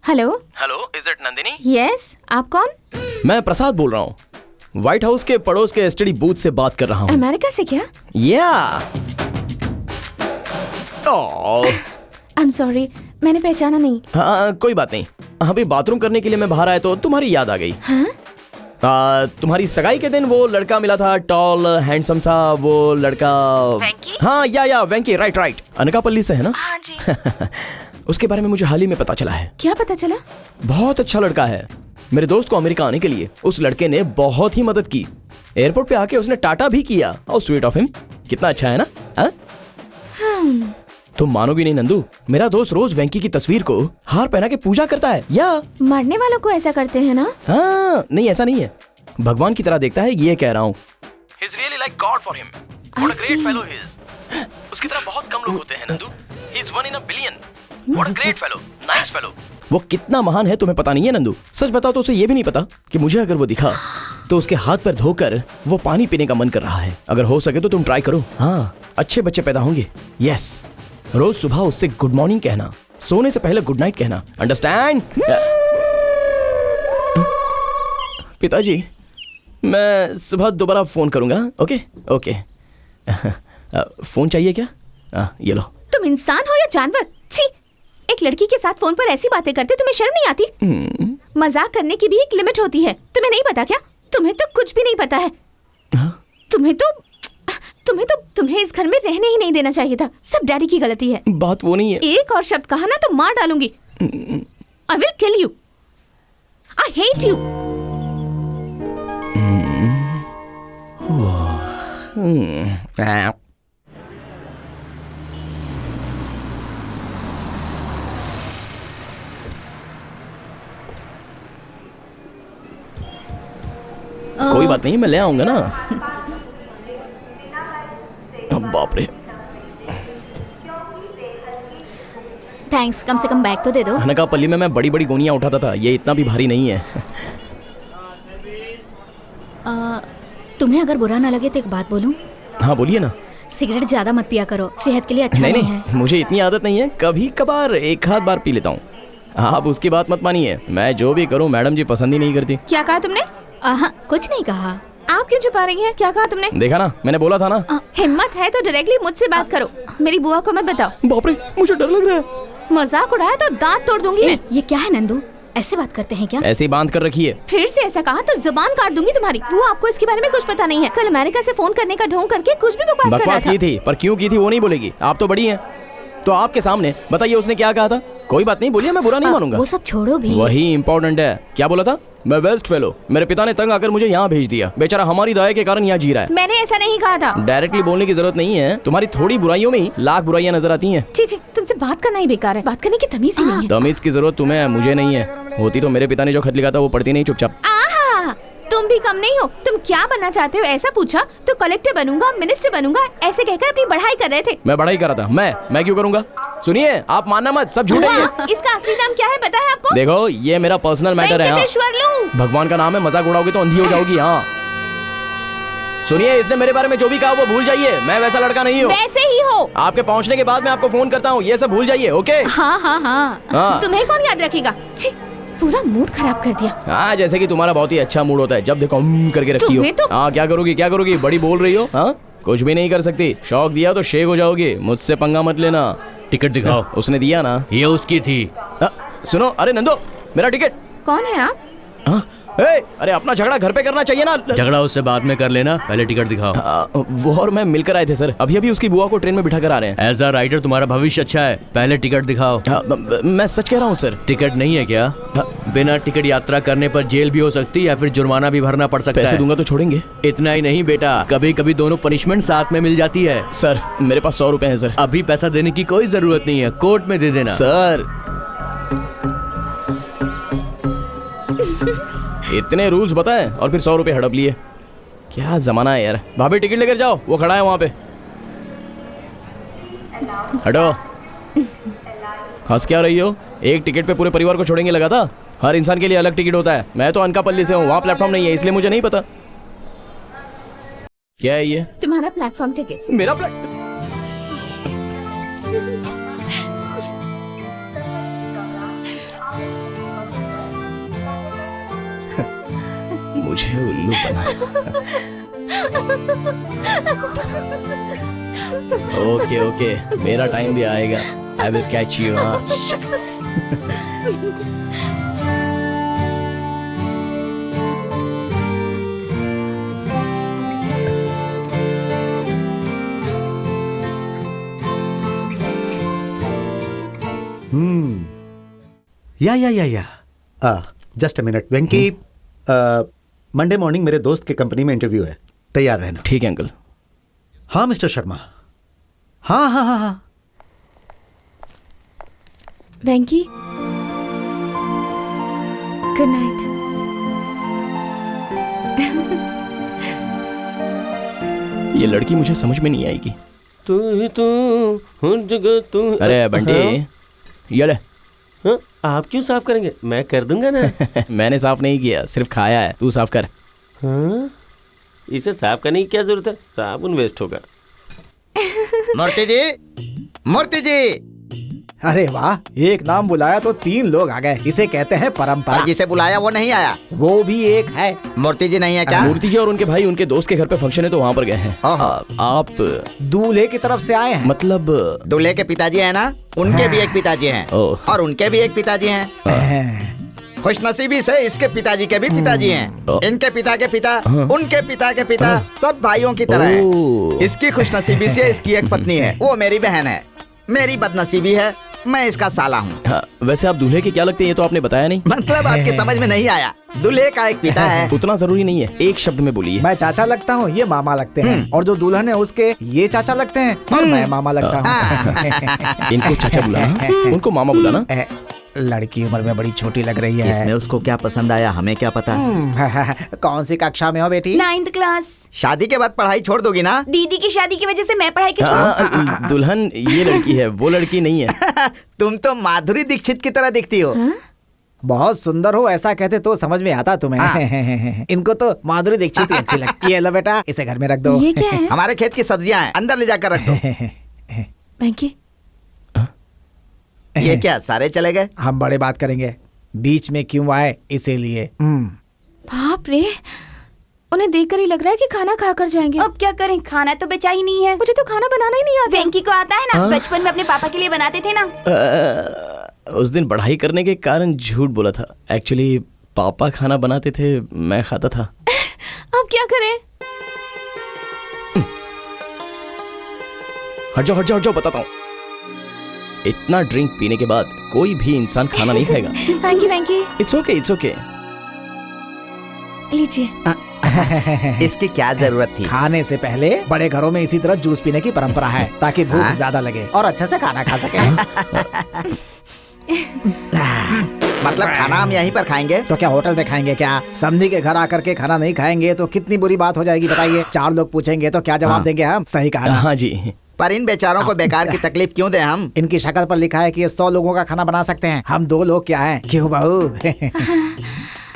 Hello hello, is it Nandini? Yes, आप कौन? मैं प्रसाद बोल रहा हूँ। व्हाइट हाउस के पड़ोस के एसटीडी बूथ से बात कर रहा हूँ। अमेरिका से क्या? या आई एम सॉरी, मैंने पहचाना नहीं। हाँ, कोई बात नहीं। अभी बाथरूम करने के लिए मैं बाहर आया तो तुम्हारी याद आ गई। हाँ? तुम्हारी सगाई के दिन वो लड़का मिला था, टॉल हैंडसम सा वो लड़का। वेंकी? हाँ, या वेंकी, राइट। अनकापल्ली से है ना? हाँ जी। उसके बारे में मुझे हाल ही में पता चला है। क्या पता चला? बहुत अच्छा लड़का है। मेरे दोस्त को अमेरिका आने के लिए उस लड़के ने बहुत ही मदद की। एयरपोर्ट पे आके उसने टाटा भी किया। और स्वीट ऑफ हिम, कितना अच्छा है ना? तुम मानोगी नहीं नंदू, मेरा दोस्त रोज वेंकी की तस्वीर को हार पहना के पूजा करता है। या मरने वालों को ऐसा करते हैं ना? हाँ, नहीं ऐसा नहीं है, भगवान की तरह देखता है, ये कह रहा हूँ। He is really like God for him. What a great fellow he is. उसकी तरह बहुत कम लोग होते हैं Nandu. He is one in a billion. What a great fellow, nice fellow. वो कितना महान है तुम्हें पता नहीं है नंदू। सच बताओ तो उसे ये भी नहीं पता कि मुझे अगर वो दिखा तो उसके हाथ पर धोकर वो पानी पीने का मन कर रहा है। अगर हो सके तो तुम ट्राई करो। हाँ, अच्छे बच्चे पैदा होंगे। यस, रोज सुबह उससे गुड मॉर्निंग कहना, सोने से पहले गुड नाइट कहना। अंडरस्टैंड? पिताजी, मैं सुबह दोबारा फोन करूंगा। ओके। फोन चाहिए क्या? ये लो। तुम इंसान हो या जानवर? छी, एक लड़की के साथ फोन पर ऐसी बातें करते तुम्हें शर्म नहीं आती? मजाक करने की भी एक लिमिट होती है, तुम्हें नहीं पता क्या? तुम्हें तो कुछ भी नहीं पता है। तुम्हें इस घर में रहने ही नहीं देना चाहिए था। सब डैडी की गलती है। बात वो नहीं है। एक और शब्द कहा ना तो मार डालूंगी। I will kill you. I hate you. कोई बात नहीं, मैं ले आऊंगा ना। बाप रे। थैंक्स, कम से कम बैग तो दे दो। अनकापल्ली में मैं बड़ी बड़ी गोनियां उठाता था, ये इतना भी भारी नहीं है। तुम्हें अगर बुरा ना लगे तो एक बात बोलूं? हाँ बोलिए ना। सिगरेट ज्यादा मत पिया करो, सेहत के लिए अच्छा नहीं है। मुझे इतनी आदत नहीं है, कभी कभार एक आध बार पी लेता हूँ। आप उसकी बात मत मानिए, मैं जो भी करूँ मैडम जी पसंद ही नहीं करती। क्या कहा तुमने? कुछ नहीं कहा। आप क्यों छुपा रही हैं? क्या कहा तुमने? देखा ना, मैंने बोला था ना। हिम्मत है तो डायरेक्टली मुझसे बात करो, मेरी बुआ को मत बताओ। बाप रे, मुझे डर लग रहा है। मजाक उड़ाया तो दांत तोड़ दूंगी मैं। ये क्या है नंदू, ऐसे बात करते हैं क्या? ऐसे ही बांध कर रखिए। फिर से ऐसा कहा तो जुबान काट दूंगी तुम्हारी। वो आपको इसके बारे में कुछ पता नहीं है। कल अमेरिका से फोन करने का ढोंग करके कुछ भी बकवास की थी, पर क्यों की थी वो नहीं बोलेगी। आप तो बड़ी हैं, तो आपके सामने बताइए उसने क्या कहा था। कोई बात नहीं, बोलिए, मैं बुरा नहीं मानूंगा। वो सब छोड़ो भी। वही इम्पोर्टेंट है। क्या बोला था? मैं वेस्ट फेलो, मेरे पिता ने तंग आकर मुझे यहाँ भेज दिया। बेचारा हमारी दया के कारण यहाँ जी रहा है। मैंने ऐसा नहीं कहा था। डायरेक्टली बोलने की जरूरत नहीं है, तुम्हारी थोड़ी बुराइयों में ही लाख बुराइयां नजर आती हैं। जी, तुमसे बात करना ही बेकार है, बात करने की तमीज ही नहीं है। तमीज की जरूरत तुम्हें है, मुझे नहीं है। होती तो मेरे पिता ने जो खत लिखा था वो पढ़ती नहीं चुपचाप। तुम भी कम नहीं हो। तुम क्या बनना चाहते हो ऐसा पूछा तो कलेक्टर बनूंगा, मिनिस्टर बनूंगा ऐसे कहकर अपनी पढ़ाई कर रहे थे। मैं पढ़ाई कर रहा था। मैं क्यों करूंगा? सुनिए, आप मानना मत, सब झूठ है। इसका असली नाम क्या है पता है आपको? देखो, ये मेरा पर्सनल मैटर है। भगवान का नाम है, मजाक उड़ाओगे तो अंधी हो जाओगी। हाँ सुनिए, इसने मेरे बारे में जो भी कहा वो भूल जाइए। मैं वैसा लड़का नहीं हूँ। वैसे ही हो। आपके पहुँचने के बाद मैं आपको फोन करता हूँ, ये सब भूल जाइए। ओके? हाँ। तुम्हें कौन याद रखेगा? पूरा मूड खराब कर दिया। हाँ, जैसे कि तुम्हारा बहुत ही अच्छा मूड होता है, जब देखो करके रखती हो। तो... हाँ, क्या करोगी? बड़ी बोल रही हो। हाँ, कुछ भी नहीं कर सकती। शौक दिया तो शेक हो जाओगी। मुझसे पंगा मत लेना। टिकट दिखाओ। उसने दिया ना। ये उसकी थी। सुनो, अरे नंदो, मेरा टिकट। कौन है आप? अरे अपना झगड़ा घर पे करना चाहिए ना। झगड़ा उससे बाद में कर लेना, पहले टिकट दिखाओ। वो और मैं मिलकर आए थे सर, अभी उसकी बुआ को ट्रेन में बिठा कर आ रहे हैं। एज अ राइटर तुम्हारा भविष्य अच्छा है, पहले टिकट दिखाओ। मैं सच कह रहा हूँ सर। टिकट नहीं है क्या? बिना टिकट यात्रा करने पर जेल भी हो सकती है या फिर जुर्माना भी भरना पड़ सकता है। पैसे दूंगा तो छोड़ेंगे? इतना ही नहीं बेटा, कभी कभी दोनों पनिशमेंट साथ में मिल जाती है। सर, मेरे पास 100 रुपए हैं सर। अभी पैसा देने की कोई जरूरत नहीं है, कोर्ट में दे देना। सर, इतने रूल्स बताए और फिर 100 रुपए हड़प लिए। क्या जमाना है यार। भाभी टिकट लेकर जाओ, वो खड़ा है वहां पे। हटो। हंस क्या रही हो? एक टिकट पे पूरे परिवार को छोड़ेंगे लगा था? हर इंसान के लिए अलग टिकट होता है। मैं तो अनकापल्ली से हूँ, वहाँ प्लेटफॉर्म नहीं है, इसलिए मुझे नहीं पता। क्या है ये? तुम्हारा प्लेटफॉर्म टिकट। मेरा मुझे उल्लू बनाया। ओके ओके, मेरा टाइम भी आएगा। I will catch you. या just a minute Venky, Monday morning मेरे दोस्त के कंपनी में इंटरव्यू है, तैयार रहना। ठीक है अंकल। हाँ मिस्टर शर्मा, हाँ हाँ हाँ हाँ। वेंकी, गुड नाइट। ये लड़की मुझे समझ में नहीं आएगी। तू ही तू, हर जगह तू। अरे बंटी, ये ले। हाँ, आप क्यों साफ करेंगे? मैं कर दूंगा ना। मैंने साफ नहीं किया, सिर्फ खाया है। तू साफ कर। हाँ? इसे साफ करने की क्या जरूरत है? साबुन वेस्ट होगा। मूर्ति जी, मूर्ति जी। अरे वाह, एक नाम बुलाया तो 3 लोग आ गए। इसे कहते हैं परंपरा। और जिसे बुलाया वो नहीं आया। वो भी एक है। मूर्ति जी नहीं है क्या? मूर्ति जी और उनके भाई उनके दोस्त के घर पे फंक्शन है तो वहाँ पर गए हैं। आप दूल्हे की तरफ से आए हैं? मतलब दूल्हे के पिताजी है ना, उनके भी एक पिताजी हैं और उनके भी एक पिताजी हैं। खुशनसीबी से इसके पिताजी के भी पिताजी हैं। इनके पिता के पिता, उनके पिता के पिता, सब भाइयों की तरह है। इसकी खुशनसीबी से इसकी एक पत्नी है, वो मेरी बहन है। मेरी बदनसीबी है, मैं इसका साला हूँ। हाँ, वैसे आप दूल्हे के क्या लगते हैं ये तो आपने बताया नहीं। मतलब आपके समझ में नहीं आया। दूल्हे का एक पिता है। उतना जरूरी नहीं है, एक शब्द में बोलिए। मैं चाचा लगता हूँ, ये मामा लगते हैं। और जो दुल्हन है उसके ये चाचा लगते हैं और मैं मामा लगता हूँ। इनको चाचा बुलाना, उनको मामा बुलाना। लड़की उम्र में बड़ी छोटी लग रही है। इसमें उसको क्या पसंद आया हमें क्या पता। कौन सी कक्षा में हो बेटी? 9th class. शादी के बाद पढ़ाई छोड़ दोगी ना? दीदी की शादी की वजह से मैं पढ़ाई क्यों छोड़ूं? दुल्हन ये लड़की है, वो लड़की नहीं है। तुम तो माधुरी दीक्षित की तरह दिखती हो। बहुत सुंदर हो, ऐसा कहते तो समझ में आता तुम्हें। इनको तो माधुरी दीक्षित ही अच्छी लगती है। लो बेटा, इसे घर में रख दो। ये क्या है? हमारे खेत की सब्जियां हैं, अंदर ले जाकर रख दो। वेंकी, ये क्या सारे चले गए? हम बड़े बात करेंगे, बीच में क्यों आए इसीलिए। बाप रे, उन्हें देखकर ही लग रहा है कि खाना खाकर जाएंगे। अब क्या करें, खाना तो बचा ही नहीं है। मुझे तो खाना बनाना ही नहीं आता। वेंकी को आता है ना, बचपन में अपने पापा के लिए बनाते थे ना। उस दिन पढ़ाई करने के कारण झूठ बोला था। एक्चुअली पापा खाना बनाते थे, मैं खाता था। अब क्या करें? हट जाओ, बताता हूँ। इतना ड्रिंक पीने के बाद कोई भी इंसान खाना नहीं खाएगा। Thank you Venky. It's okay. लीजिए। इसकी क्या जरूरत थी? खाने से पहले बड़े घरों में इसी तरह जूस पीने की परंपरा है, ताकि भूख ज्यादा लगे और अच्छे से खाना खा सके। मतलब खाना हम यहीं पर खाएंगे? तो क्या होटल में खाएंगे क्या? समधी के घर आकर के खाना नहीं खाएंगे तो कितनी बुरी बात हो जाएगी बताइए। 4 लोग पूछेंगे तो क्या जवाब देंगे हम? सही कहा ना? हाँ जी। पर इन बेचारों को बेकार की तकलीफ क्यों दें हम? इनकी शक्ल पर लिखा है कि ये 100 लोगों का खाना बना सकते हैं, हम 2 लोग क्या हैं? क्यों बहू?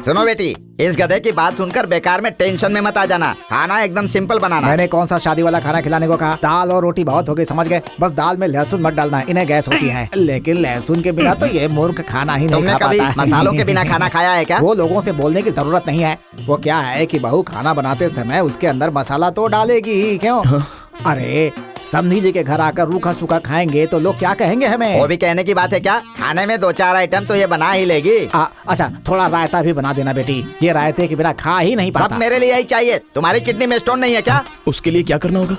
सुनो बेटी, इस गधे की बात सुनकर बेकार में टेंशन में मत आ जाना। खाना एकदम सिंपल बनाना। मैंने कौन सा शादी वाला खाना खिलाने को कहा? दाल और रोटी बहुत हो गई, समझ गए? बस दाल में लहसुन मत डालना, इन्हें गैस होती है। लेकिन लहसुन के बिना तो ये मूर्ख खाना ही नहीं तुमने खा कभी पाता है। मसालों के बिना खाना खाया है क्या? वो लोगों से बोलने की जरूरत नहीं है। वो क्या है कि बहू खाना बनाते समय उसके अंदर मसाला तो डालेगी ही। क्यों? अरे समधी जी के घर आकर रूखा सूखा खाएंगे तो लोग क्या कहेंगे हमें? वो भी कहने की बात है क्या? खाने में 2-4 आइटम तो ये बना ही लेगी। अच्छा, थोड़ा रायता भी बना देना बेटी, ये रायते के बिना खा ही नहीं पाता। सब मेरे लिए ही चाहिए। तुम्हारी किडनी में स्टोन नहीं है क्या? उसके लिए क्या करना होगा?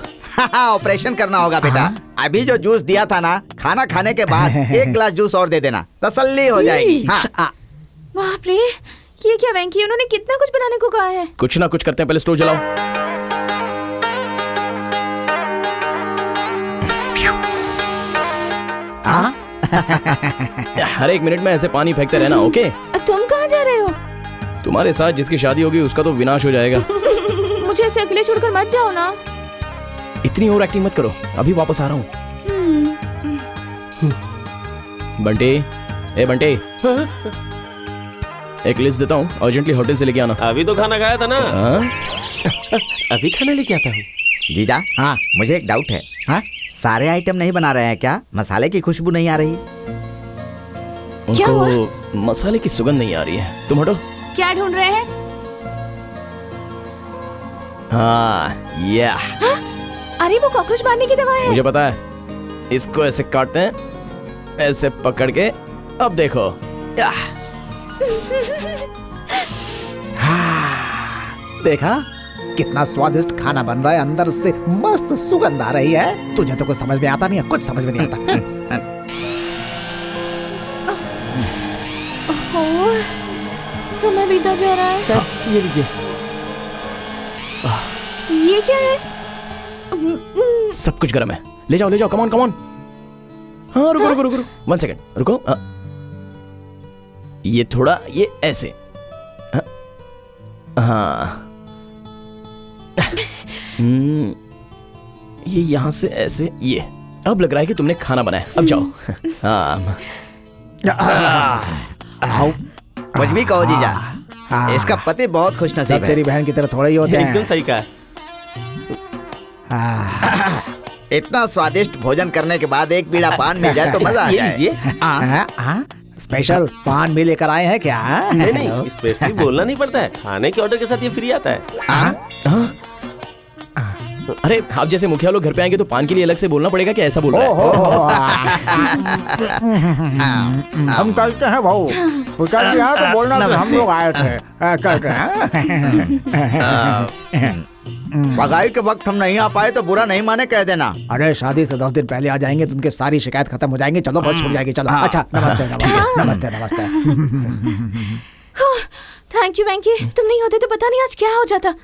ऑपरेशन करना होगा बेटा। अभी जो जूस दिया था ना, खाना खाने के बाद 1 गिलास जूस और दे देना, तसल्ली हो जाएगी। बाप रे, ये क्या वेंकी, उन्होंने कितना कुछ बनाने को कहा है। कुछ ना कुछ करते हैं, पहले स्टोव जलाओ। हर 1 मिनट में ऐसे पानी फेंकते रहना, ओके? तुम कहाँ जा रहे हो? तुम्हारे साथ जिसकी शादी होगी उसका तो विनाश हो जाएगा। मुझे ऐसे अकेले छोड़कर मत जाओ ना। इतनी ओवर एक्टिंग मत करो, अभी वापस आ रहा हूँ। बंटे, ए बंटे, एक लिस्ट देता हूँ, अर्जेंटली होटल से लेके आना। अभी तो खाना खाया था ना। अभी खाना लेके आता हूँ। जीजा, हाँ मुझे एक डाउट है। हाँ? सारे आइटम नहीं बना रहे हैं क्या? मसाले की खुशबू नहीं आ रही? क्या हुआ? उनको मसाले की सुगंध नहीं आ रही है। तुम हटो। क्या ढूंढ रहे हैं? हाँ या अरे वो कॉकरोच मारने की दवा है। मुझे पता है। इसको ऐसे काटते हैं, ऐसे पकड़ के। अब देखो। देखा कितना स्वादिष्ट खाना बन रहा है, अंदर से मस्त सुगंध आ रही है। तुझे तो कुछ समझ में आता नहीं है, कुछ समझ में नहीं आता। ओह, समय बीता जा रहा है। सर ये लीजिए। ये क्या है? सब कुछ गर्म है। ले जाओ, कम ऑन। हाँ रुको। 1 सेकंड रुको। ये थोड़ा, ये ऐसे। हाँ ये यहाँ से ऐसे, ये। अब लग रहा है कि तुमने खाना बनाया। अब जाओ। हाँ कुछ भी कहो जीजा, इसका पति बहुत खुशनसीब सब है। तेरी बहन की तरह थोड़े ही होते हैं। एकदम सही कहा। इतना स्वादिष्ट भोजन करने के बाद एक बीड़ा पान मिल जाए तो मजा आ ये जाए। लीजिए। स्पेशल पान भी लेकर आए हैं क्या? नहीं, स्पेशली बोलना नहीं पड़ता है, खाने के ऑर्डर के साथ ये फ्री आता है। अरे आप जैसे मुखिया लोग घर पे आएंगे तो पान के लिए अलग से बोलना पड़ेगा क्या? ऐसा बोल रहा है? हम चलते हैं भाऊ, पिताजी यहाँ तो बोलना कि हम लोग आए थे। चलते हैं। बगाई के वक्त हम नहीं आ पाए तो बुरा नहीं माने, कह देना। अरे शादी से 10 दिन पहले आ जाएंगे तो उनकी सारी शिकायत खत्म हो जाएंगी। चलो बस छूट जाएगी। चलो। अच्छा नमस्ते। थैंक यू वेंकी, तुम नहीं होते तो पता नहीं आज क्या हो जाता।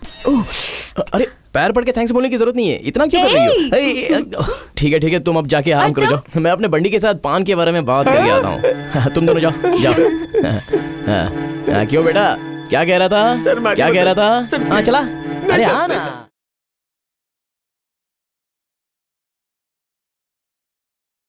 अरे पैर पड़ के थैंक्स बोलने की जरूरत नहीं है, इतना क्यों कर रही हो? ठीक है, तुम अब जाके आराम करो, जाओ। मैं अपने बंडी के साथ पान के बारे में बात करके आता हूँ। तुम दोनों जाओ। क्यों बेटा, क्या कह रहा था? सर, क्या कह रहा था? सर, हाँ चला। अरे हाँ ना।